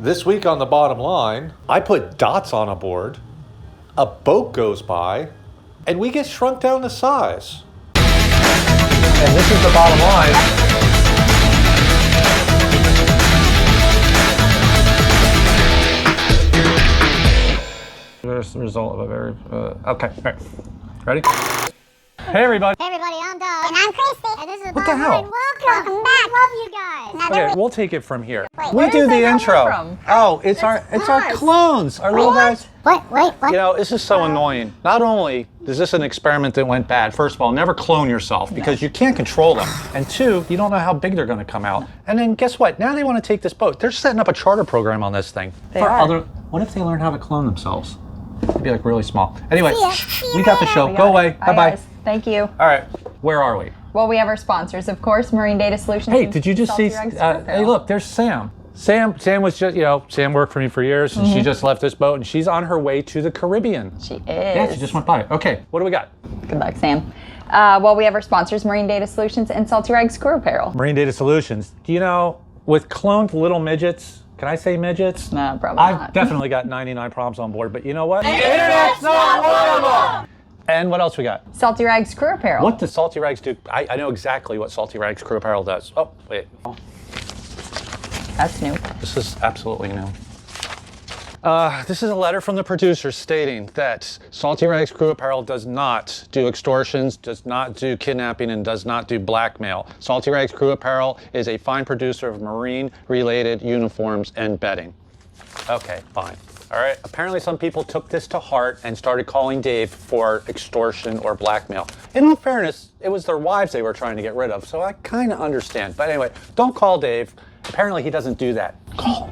This week on the bottom line, I put dots on a board, a boat goes by, and we get shrunk down to size. And this is the bottom line. There's the result of a very, okay, all right. Ready? Hey everybody. Hey everybody, I'm Doug. And I'm Christy. And this is What the hell? Welcome back. Love you guys. Okay, we'll take it from here. Wait, We where do is the that intro. coming from? Oh, it's our clones, our little guys. Wait. You know, this is so annoying. Not only is this an experiment that went bad, first of all, never clone yourself because you can't control them. And two, you don't know how big they're going to come out. And then guess what? Now they want to take this boat. They're setting up a charter program on this thing. They are. What if they learn how to clone themselves? It'd be like really small. Anyway, See ya. we got the show. Go away. Bye, Bye-bye. guys. Thank you. All right, where are we? Well, we have our sponsors, of course, Marine Data Solutions. Hey, and did you just see? Salty Rags Hey, Apparel. look, there's Sam. Sam was just, Sam worked for me for years, and she just left this boat, and she's on her way to the Caribbean. She is. Yeah, she just went by. Okay, what do we got? Good luck, Sam. Well, we have our sponsors, Marine Data Solutions and Salty Rags Crew Apparel. Marine Data Solutions. Do you know, with cloned little midgets, can I say midgets? No, probably I've not. definitely got 99 problems on board, but you know what? The internet's not one of them! And what else we got? Salty Rags Crew Apparel. What does Salty Rags do? I know exactly what Salty Rags Crew Apparel does. Oh, wait. Oh, That's new. this is absolutely new. This is a letter from the producer stating that Salty Rags Crew Apparel does not do extortions, does not do kidnapping, and does not do blackmail. Salty Rags Crew Apparel is a fine producer of marine-related uniforms and bedding. Okay, fine. All right, apparently some people took this to heart and started calling Dave for extortion or blackmail. In all fairness, it was their wives they were trying to get rid of, so I kind of understand. But anyway, don't call Dave. Apparently he doesn't do that. Call.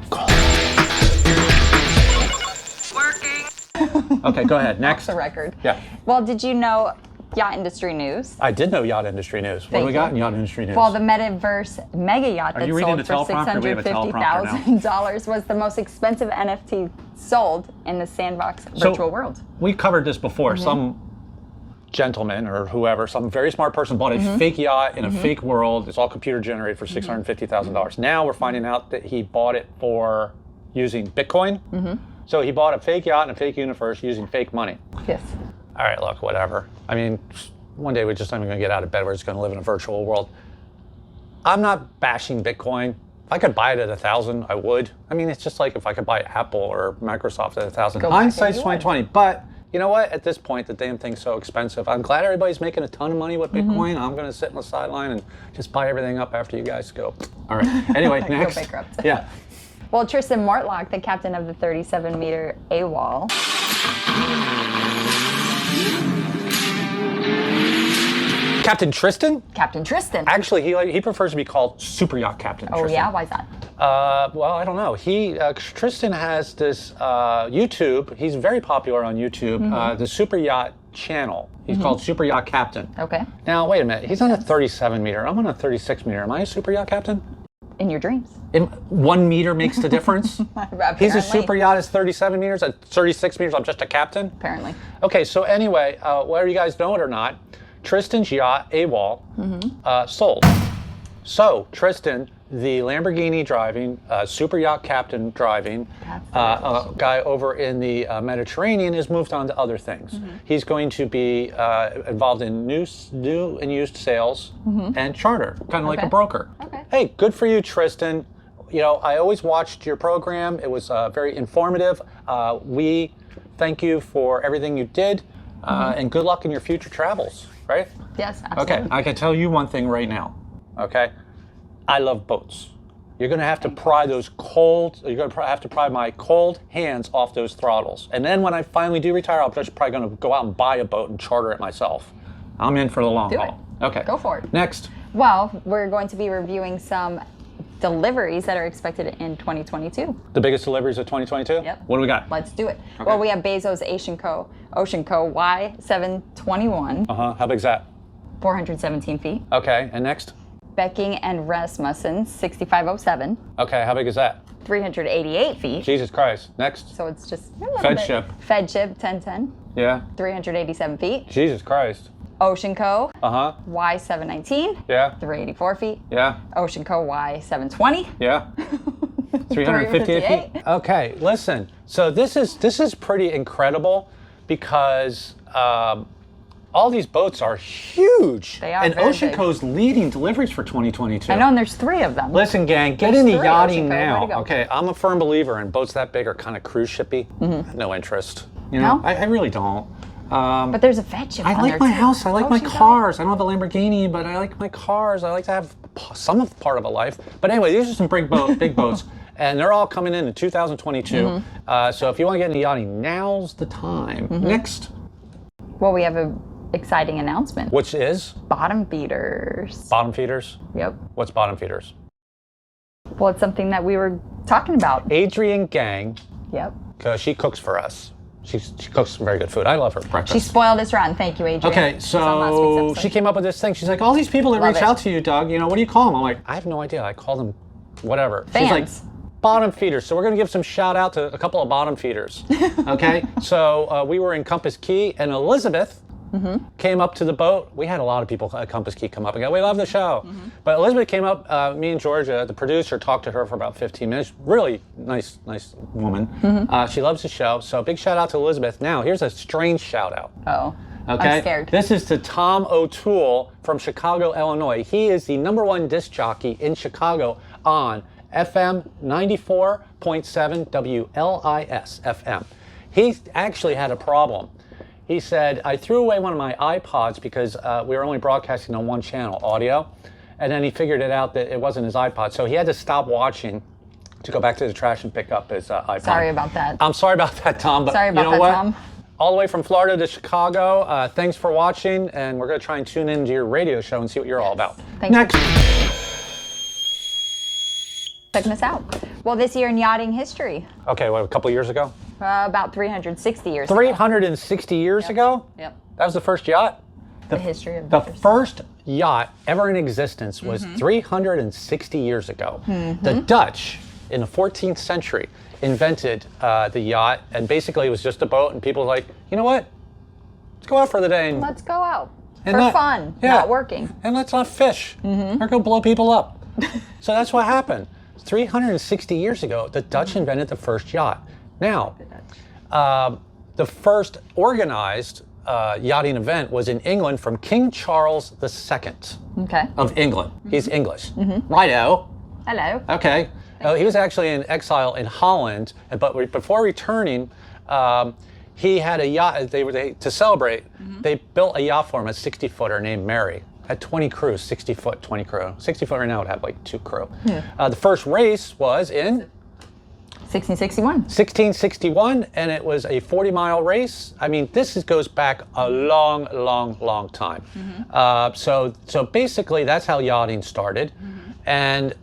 Working. Okay, go ahead, next. The record. Yeah. Well, did you know yacht industry news? I did know yacht industry news. What do we got in yacht industry news? Well, the Metaverse mega yacht that you reading sold the for teleprompter? We have a teleprompter now. $650,000 was the most expensive NFT sold in the Sandbox virtual world. We covered this before. Some gentleman or whoever, some very smart person bought a fake yacht in a fake world. It's all computer generated for $650,000. Now we're finding out that he bought it for using Bitcoin. So he bought a fake yacht in a fake universe using fake money. Yes. All right, look, whatever. I mean, one day we're just not even going to get out of bed. We're just going to live in a virtual world. I'm not bashing Bitcoin. If I could buy it at 1,000, I would. I mean, it's just like if I could buy Apple or Microsoft at 1,000. Go back Hindsight's and you would. 2020. But you know what? At this point, the damn thing's so expensive. I'm glad everybody's making a ton of money with Bitcoin. I'm going to sit on the sideline and just buy everything up after you guys go. All right. Anyway, next. Go bankrupt. Yeah. Well, Tristan Mortlock, the captain of the 37-meter AWOL. Captain Tristan? Captain Tristan. Actually, he prefers to be called Super Yacht Captain Oh, Tristan. yeah? Why's that? Well, I don't know. Tristan has this YouTube. He's very popular on YouTube. The Super Yacht channel. He's called Super Yacht Captain. Okay. Now, wait a minute. He's on a 37 meter. I'm on a 36 meter. Am I a Super Yacht Captain? In your dreams. 1 meter makes the difference? He's a super yacht is 37 meters. At 36 meters, I'm just a captain? Apparently. Okay, so anyway, whether you guys know it or not, Tristan's yacht, AWOL, sold. So Tristan, the Lamborghini driving, super yacht captain driving, guy over in the Mediterranean has moved on to other things. He's going to be involved in new and used sales and charter, kind of like a broker. Okay. Hey, good for you, Tristan. You know, I always watched your program. It was very informative. We thank you for everything you did, and good luck in your future travels, right? Yes, absolutely. Okay, I can tell you one thing right now, okay? I love boats. You're gonna have to pry those you're gonna have to pry my cold hands off those throttles. And then when I finally do retire, I'm just probably gonna go out and buy a boat and charter it myself. I'm in for the long Do haul. it. Okay. Go for it. Next. Well, we're going to be reviewing some deliveries that are expected in 2022. The biggest deliveries of 2022? Yep. What do we got? Let's do it. Okay. Well, we have Bezos Ocean Co. Y721, How big's that? 417 feet. Okay, and next? Becking and Rasmussen 6507, Okay, how big is that? 388 feet. Jesus Christ. Next? So it's just a little Fed bit. ship. Fed ship 1010, Yeah. 387 feet. Jesus Christ. Ocean Co. Uh-huh. Y719, Yeah. 384 feet. Yeah. Ocean Co. Y720, Yeah. 358 feet. Okay, listen. So this is pretty incredible because all these boats are huge. They are and very Ocean big. Co's leading deliveries for 2022. I know, and there's 3 of them. Listen, gang, get There's into 3, yachting Ocean Co. Way now. to go. Okay, I'm a firm believer in boats that big are kind of cruise shippy. No interest. You know, No? I really don't. But there's a vet ship I on like there my too. house. I like my Ocean Co. cars. I don't have a Lamborghini, but I like my cars. I like to have some of part of a life. But anyway, these are some big boats, and they're all coming in 2022. So if you want to get into yachting, now's the time. Next, Well, we have a exciting announcement. which is Bottom feeders. bottom feeders. Yep. What's bottom feeders? Well, it's something that we were talking about. Adrian Gang, Yep. because she cooks for us. She cooks some very good food. I love her breakfast. She spoiled us rotten. Thank you, Adrian. Okay, She was on last week's so episode. she came up with this thing. She's like, all these people that Love reach it. out to you, Doug, what do you call them? I'm like, I have no idea. I call them whatever. She's like, Fans. bottom feeders. So we're going to give some shout out to a couple of bottom feeders. Okay, so we were in Compass Key, and Elizabeth came up to the boat. We had a lot of people at Compass Key come up and go, we love the show. But Elizabeth came up, me and Georgia, the producer, talked to her for about 15 minutes. Really nice woman. She loves the show. So big shout out to Elizabeth. Now, here's a strange shout out. Oh. Okay. I'm scared. This is to Tom O'Toole from Chicago, Illinois. He is the #1 disc jockey in Chicago on FM 94.7 WLIS FM. He actually had a problem. He said, I threw away one of my iPods because we were only broadcasting on one channel, audio. And then he figured it out that it wasn't his iPod. So he had to stop watching to go back to the trash and pick up his iPod. Sorry about that. I'm sorry about that, Tom. But Sorry about you know that, what? Tom. All the way from Florida to Chicago. Thanks for watching, and we're going to try and tune into your radio show and see what you're all about. Thanks for Next. checking us out. Well, this year in yachting history, Okay, what, a couple years ago? about 360 years 360 years ago? Yep. That was the first yacht? The history of The boaters. first yacht ever in existence was 360 years ago. The Dutch, in the 14th century, invented the yacht, and basically it was just a boat, and people were like, you know what? Let's go out for the day and Let's go out And for not- fun, yeah. not working. and let's not fish or go blow people up. So that's what happened. 360 years ago, the Dutch invented the first yacht. Now, the first organized yachting event was in England from King Charles II Okay. of England. He's English. Righto. Hello. Okay. He was actually in exile in Holland, but before returning, he had a yacht. To celebrate. They built a yacht for him, a 60-footer named Mary. Had 20 crews, 60-foot, 20 crew. 60-footer now would have like 2 crew. The first race was in 1661. 1661, and it was a 40-mile race. I mean, goes back a long, long, long time. So basically, that's how yachting started. And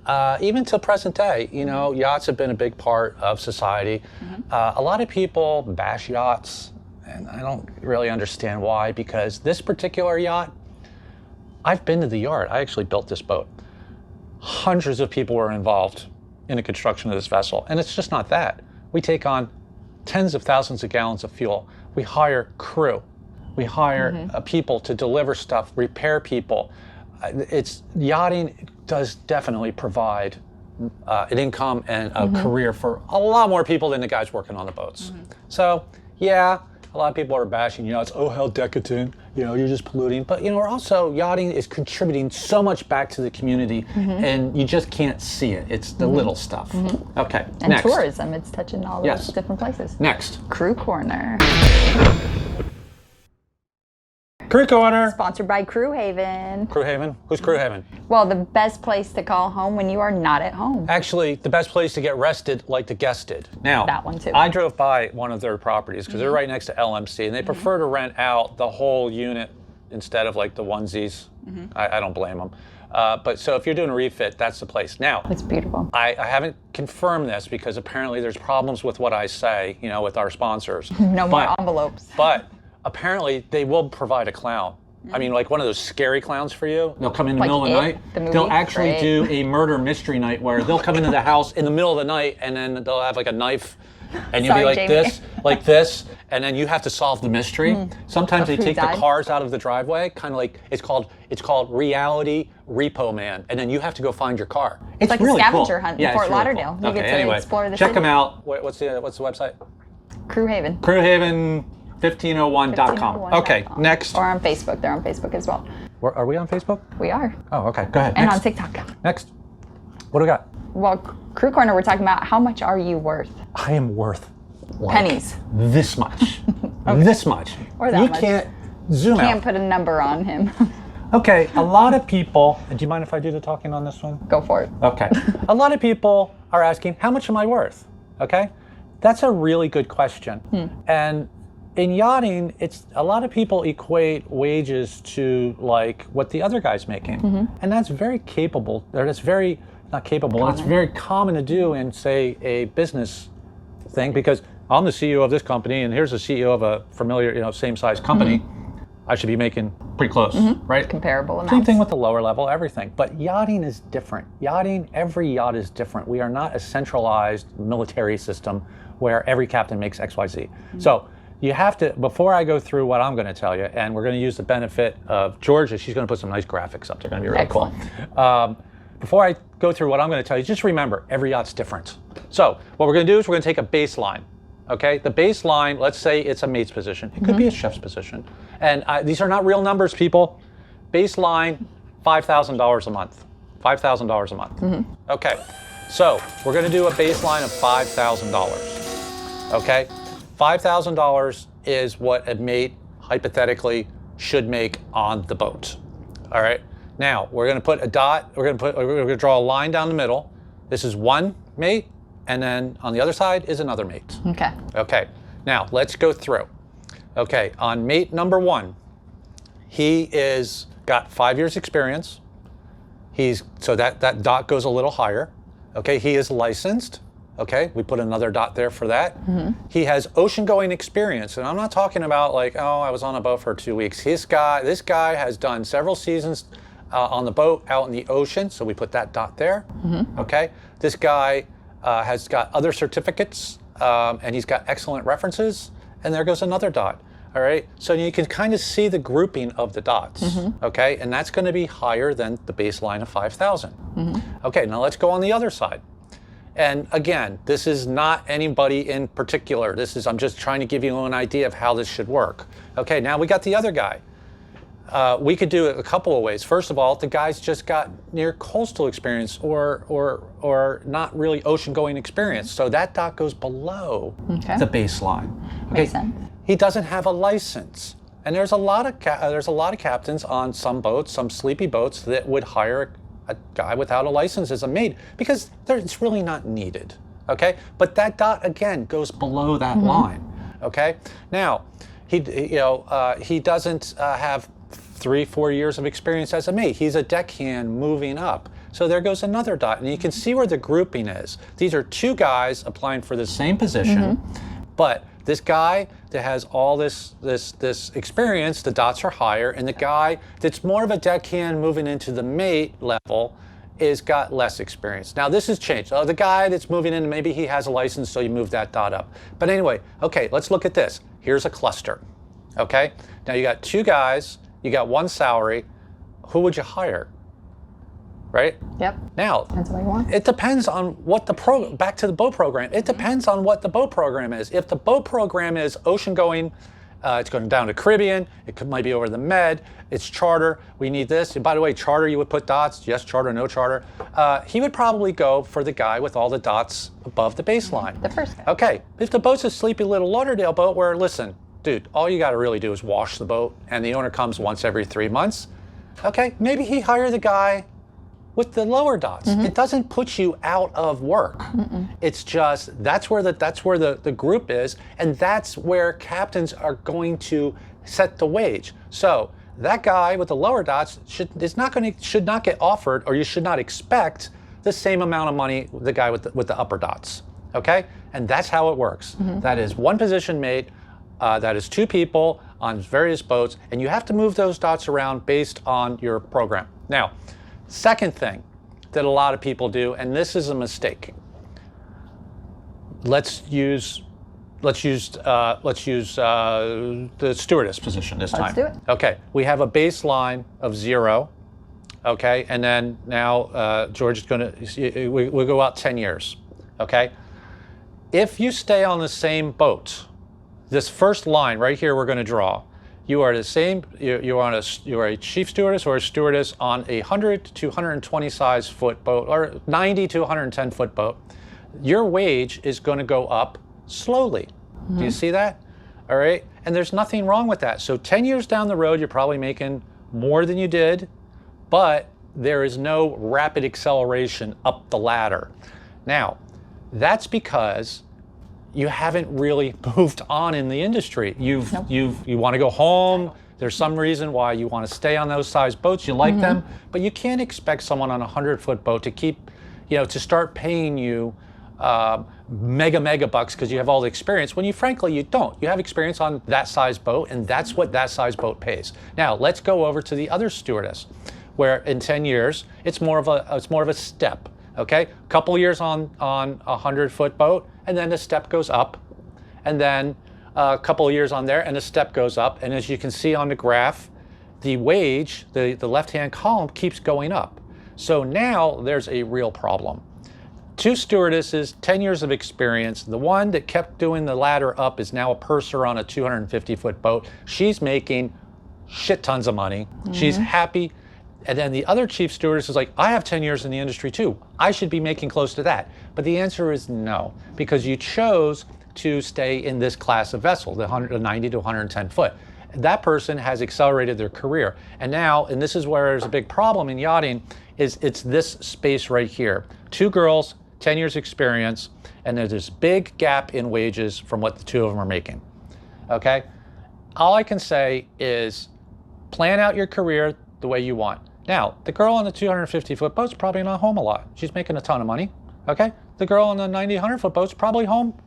even till present day, yachts have been a big part of society. A lot of people bash yachts, and I don't really understand why, because this particular yacht, I've been to the yard. I actually built this boat. Hundreds of people were involved in the construction of this vessel, and it's just not that. We take on tens of thousands of gallons of fuel. We hire crew. We hire people to deliver stuff, repair people. Yachting does definitely provide an income and a career for a lot more people than the guys working on the boats. So, yeah, a lot of people are bashing yachts. Oh, how decadent! You're just polluting. But we're also, yachting is contributing so much back to the community, and you just can't see it. It's the little stuff. Okay, And next. tourism, it's touching all those Yes. different places. Next, Crew Corner, Crew Corner. sponsored by Crew Haven. Crew Haven. Who's Crew Haven? Well, the best place to call home when you are not at home. Actually, the best place to get rested, like the guest did. Now, That one too. I drove by one of their properties because they're right next to LMC, and they prefer to rent out the whole unit instead of like the onesies. I don't blame them. But so if you're doing a refit, that's the place. Now, It's beautiful. I haven't confirmed this because apparently there's problems with what I say, with our sponsors. No more envelopes. But apparently they will provide a clown. I mean, like one of those scary clowns for you. They'll come in the Like middle of the It, night. the movie? They'll actually Great. do a murder mystery night where they'll come into the house in the middle of the night and then they'll have like a knife and you'll Sorry, be like Jamie. this, and then you have to solve the mystery. Sometimes they Of who take died? the cars out of the driveway, kind of like it's called Reality Repo Man, and then you have to go find your car. It's like a really scavenger cool. hunt in Yeah, it's Fort really Lauderdale. Cool. You Okay, get to anyway, explore the check city. them out. What's the website? Crew Haven. Crewhaven1501.com. Okay, 1501.com. next. Or on Facebook. They're on Facebook as well. Are we on Facebook? We are. Oh, okay. Go ahead. And Next. on TikTok. Next. What do we got? Well, Crew Corner, we're talking about how much are you worth? I am worth like Pennies. this much. This much. Or that you much. can't zoom Can't out. put a number on him. Okay, a lot of people, do you mind if I do the talking on this one? Go for it. Okay. A lot of people are asking, how much am I worth? Okay? That's a really good question. And in yachting, it's a lot of people equate wages to like what the other guy's making. And that's very capable, or that's very, not capable, it's very common to do in, say, a business thing, because I'm the CEO of this company and here's the CEO of a familiar, same size company. I should be making pretty close, right? Comparable amounts. Same thing with the lower level, everything. But yachting is different. Every yacht is different. We are not a centralized military system where every captain makes XYZ. So you have to, before I go through what I'm going to tell you, and we're going to use the benefit of Georgia, she's going to put some nice graphics up. They're going to be really cool. Before I go through what I'm going to tell you, just remember, every yacht's different. So what we're going to do is we're going to take a baseline. Okay, the baseline, let's say it's a mate's position. It could be a chef's position. And these are not real numbers, people. Baseline, $5,000 a month. $5,000 a month. Okay, so we're going to do a baseline of $5,000. Okay, $5,000 is what a mate hypothetically should make on the boat. All right, now we're going to put a dot. We're going to draw a line down the middle. This is one mate. And then on the other side is another mate. Okay. Okay, now let's go through. Okay, on mate number one, he is got 5 years experience. So that dot goes a little higher. Okay, he is licensed. Okay, we put another dot there for that. He has ocean going experience, and I'm not talking about like, oh, I was on a boat for 2 weeks. This guy has done several seasons on the boat out in the ocean, so we put that dot there. Okay, this guy has got other certificates, and he's got excellent references, and there goes another dot. All right, so you can kind of see the grouping of the dots, okay? And that's going to be higher than the baseline of 5,000. Okay, now let's go on the other side. And again, this is not anybody in particular. I'm just trying to give you an idea of how this should work. Okay, now we got the other guy. We could do it a couple of ways. First of all, the guy's just got near coastal experience or not really ocean going experience. So that dot goes below the baseline. Okay. Makes sense. He doesn't have a license. And there's a lot of captains on some boats, some sleepy boats, that would hire a guy without a license as a mate because it's really not needed. Okay? But that dot again goes below that line. Okay? Now, he doesn't have 3-4 years of experience as a mate. He's a deckhand moving up. So there goes another dot, and you can see where the grouping is. These are two guys applying for the same position, but this guy that has all this experience, the dots are higher, and the guy that's more of a deckhand moving into the mate level is got less experience. Now this has changed. The guy that's moving in, maybe he has a license, so you move that dot up. But anyway, okay, let's look at this. Here's a cluster. Okay, now you got two guys. You got one salary. Who would you hire? Right? Yep. Now, That's what I want. it depends on what back to the boat program. It depends on what the boat program is. If the boat program is ocean going, it's going down to Caribbean, might be over the Med, it's charter, we need this. And by the way, charter, you would put dots, yes, charter, no charter. He would probably go for the guy with all the dots above the baseline. The first guy. Okay, if the boat's a sleepy little Lauderdale boat where, listen, dude, all you got to really do is wash the boat, and the owner comes once every 3 months. Okay, maybe he hire the guy with the lower dots. It doesn't put you out of work. It's just that's where the group is, and that's where captains are going to set the wage. So that guy with the lower dots should not get offered, or you should not expect the same amount of money the guy with the upper dots. Okay, and that's how it works. That is one position mate. That is two people on various boats, and you have to move those dots around based on your program. Now, second thing that a lot of people do, and this is a mistake. Let's use the stewardess position this time. Let's do it. Okay, we have a baseline of 0. Okay, and then now George is going to, we'll go out 10 years. Okay, if you stay on the same boat, this first line right here we're going to draw, you are the same. You are a chief stewardess or a stewardess on a 100 to 120 size foot boat or 90 to 110 foot boat. Your wage is going to go up slowly. Do you see that? All right, and there's nothing wrong with that. So 10 years down the road, you're probably making more than you did, but there is no rapid acceleration up the ladder. Now, that's because you haven't really moved on in the industry. You want to go home. There's some reason why you want to stay on those size boats. You like them, but you can't expect someone on a 100-foot boat to keep, to start paying you mega bucks because you have all the experience when frankly you don't. You have experience on that size boat, and that's what that size boat pays. Now let's go over to the other stewardess, where in 10 years it's more of a step. Okay, a couple years on a 100-foot boat, and then the step goes up, and then a couple of years on there, and the step goes up. And as you can see on the graph, the wage, the left-hand column, keeps going up. So now there's a real problem. 2 stewardesses, 10 years of experience. The one that kept doing the ladder up is now a purser on a 250-foot boat. She's making shit tons of money. She's happy. And then the other chief stewardess is like, I have 10 years in the industry too. I should be making close to that. But the answer is no, because you chose to stay in this class of vessel, the 90 to 110 foot. That person has accelerated their career. And now, and this is where there's a big problem in yachting, is it's this space right here. 2 girls, 10 years experience, and there's this big gap in wages from what the 2 of them are making. Okay? All I can say is plan out your career the way you want. Now, the girl on the 250-foot boat's probably not home a lot. She's making a ton of money, okay? The girl on the 90, 100-foot boat's probably home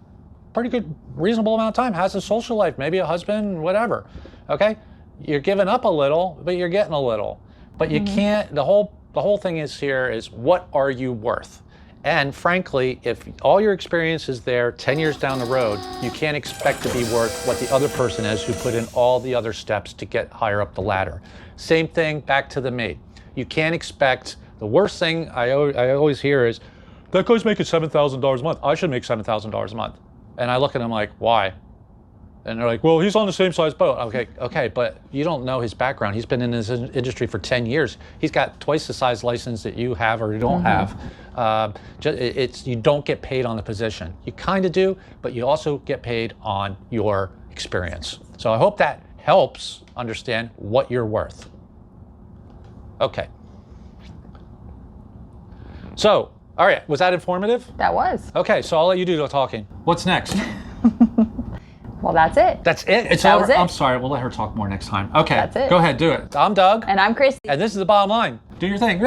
pretty good, reasonable amount of time, has a social life, maybe a husband, whatever, okay? You're giving up a little, but you're getting a little. But you can't, the whole thing is here is, what are you worth? And frankly, if all your experience is there 10 years down the road, you can't expect to be worth what the other person is who put in all the other steps to get higher up the ladder. Same thing back to the mate. You can't expect, the worst thing I always hear is, that guy's making $7,000 a month. I should make $7,000 a month. And I look at them like, why? And they're like, well, he's on the same size boat. Okay, but you don't know his background. He's been in this industry for 10 years. He's got twice the size license that you have or you don't have. You don't get paid on the position. You kind of do, but you also get paid on your experience. So I hope that helps understand what you're worth. Okay. So, all right, was that informative? That was. Okay, so I'll let you do the talking. What's next? Well, that's it. That's it? That was it. I'm sorry, we'll let her talk more next time. Okay, That's it. Go ahead, do it. I'm Doug. And I'm Christy. And this is The Bottom Line. Do your thing.